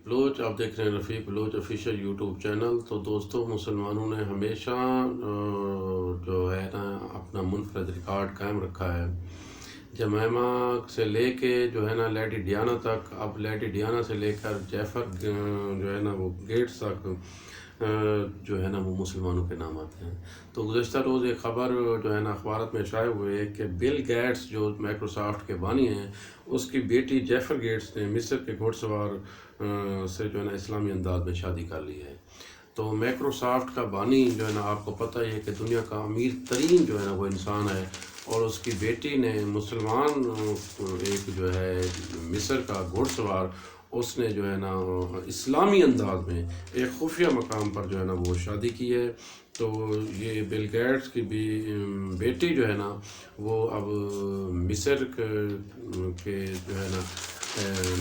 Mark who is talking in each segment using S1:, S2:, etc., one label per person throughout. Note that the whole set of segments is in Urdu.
S1: بلوچ، آپ دیکھ رہے ہیں رفیق بلوچ آفیشیل یوٹیوب چینل۔ تو دوستوں، مسلمانوں نے ہمیشہ جو ہے نا اپنا منفرد ریکارڈ قائم رکھا ہے، جمائما سے لے کے جو ہے نا لیڈی ڈیانا تک، اب لیڈی ڈیانا سے لے کر جیفر جو ہے نا وہ گیٹس تک جو ہے نا وہ مسلمانوں کے نام آتے ہیں۔ تو گزشتہ روز ایک خبر جو ہے نا اخبارات میں شائع ہوئے کہ بل گیٹس جو مائکروسافٹ کے بانی ہیں، اس کی بیٹی جیفر گیٹس نے مصر کے گھوڑ سوار سے جو ہے نا اسلامی انداز میں شادی کر لی ہے۔ تو مائکروسافٹ کا بانی جو ہے نا آپ کو پتہ ہی ہے کہ دنیا کا امیر ترین جو ہے نا وہ انسان ہے، اور اس کی بیٹی نے مسلمان ایک جو ہے مصر کا گھوڑ سوار، اس نے جو ہے نا اسلامی انداز میں ایک خفیہ مقام پر جو ہے نا وہ شادی کی ہے۔ تو یہ بل گیٹس کی بھی بیٹی جو ہے نا وہ اب مصر کے جو ہے نا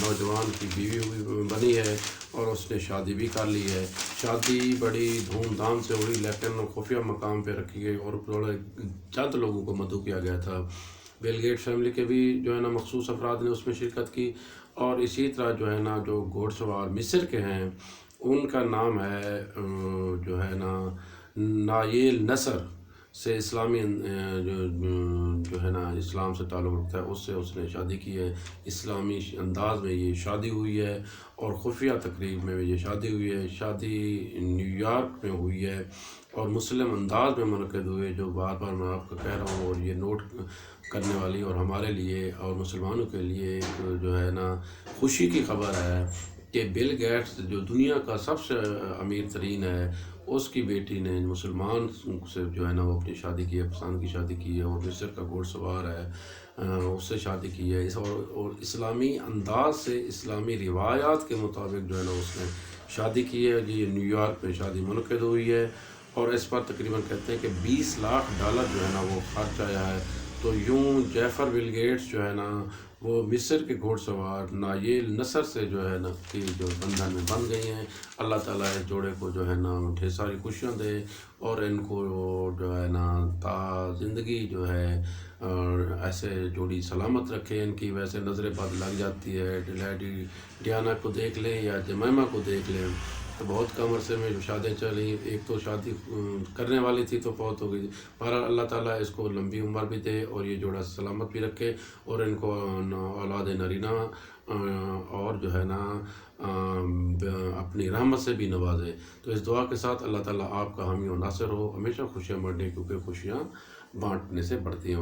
S1: نوجوان کی بیوی ہوئی بنی ہے، اور اس نے شادی بھی کر لی ہے۔ شادی بڑی دھوم دھام سے ہوئی، لیکن خفیہ مقام پہ رکھی گئی اور تھوڑے چند لوگوں کو مدعو کیا گیا تھا۔ بل گیٹ فیملی کے بھی جو ہے نا مخصوص افراد نے اس میں شرکت کی، اور اسی طرح جو ہے نا جو گھوڑ سوار مصر کے ہیں ان کا نام ہے جو ہے نا نائل نصر سے اسلامی جو ہے نا اسلام سے تعلق رکھتا ہے، اس سے اس نے شادی کی ہے۔ اسلامی انداز میں یہ شادی ہوئی ہے، اور خفیہ تقریب میں یہ شادی ہوئی ہے۔ شادی نیو یارک میں ہوئی ہے اور مسلم انداز میں منعقد ہوئے، جو بار بار میں آپ کو کہہ رہا ہوں، اور یہ نوٹ کرنے والی اور ہمارے لیے اور مسلمانوں کے لیے ایک جو ہے نا خوشی کی خبر ہے کہ بل گیٹس جو دنیا کا سب سے امیر ترین ہے، اس کی بیٹی نے مسلمان سے جو ہے نا وہ اپنی شادی کی ہے، پسند کی شادی کی ہے، اور مصر کا گھوڑ سوار ہے اس سے شادی کی ہے، اور اسلامی انداز سے اسلامی روایات کے مطابق جو ہے نا اس نے شادی کی ہے۔ یہ نیو یارک میں شادی منعقد ہوئی ہے، اور اس پر تقریباً کہتے ہیں کہ $20 لاکھ جو ہے نا وہ خرچ آیا ہے۔ تو یوں جیفر بل گیٹس جو ہے نا وہ مصر کے گھوڑ سوار نائل نصر سے جو ہے نا کی جو بندھن میں بن گئی ہیں۔ اللہ تعالیٰ اس جوڑے کو جو ہے نا ڈھیر ساری خوشیاں دے، اور ان کو جو ہے نا تا زندگی جو ہے اور ایسے جوڑی سلامت رکھے۔ ان کی ویسے نظر بد لگ جاتی ہے، لیڈی ڈیانا کو دیکھ لیں یا جمائما کو دیکھ لیں، تو بہت کم عرصے میں جو شادیں چلیں، ایک تو شادی کرنے والی تھی تو فوت ہو گئی۔ بہرحال اللہ تعالیٰ اس کو لمبی عمر بھی دے، اور یہ جوڑا سلامت بھی رکھے، اور ان کو اولاد نرینہ اور جو ہے نا اپنی رحمت سے بھی نوازے۔ تو اس دعا کے ساتھ اللہ تعالیٰ آپ کا حامی و ناصر ہو، ہمیشہ خوشیاں بانٹیں، کیونکہ خوشیاں بانٹنے سے بڑھتی ہیں۔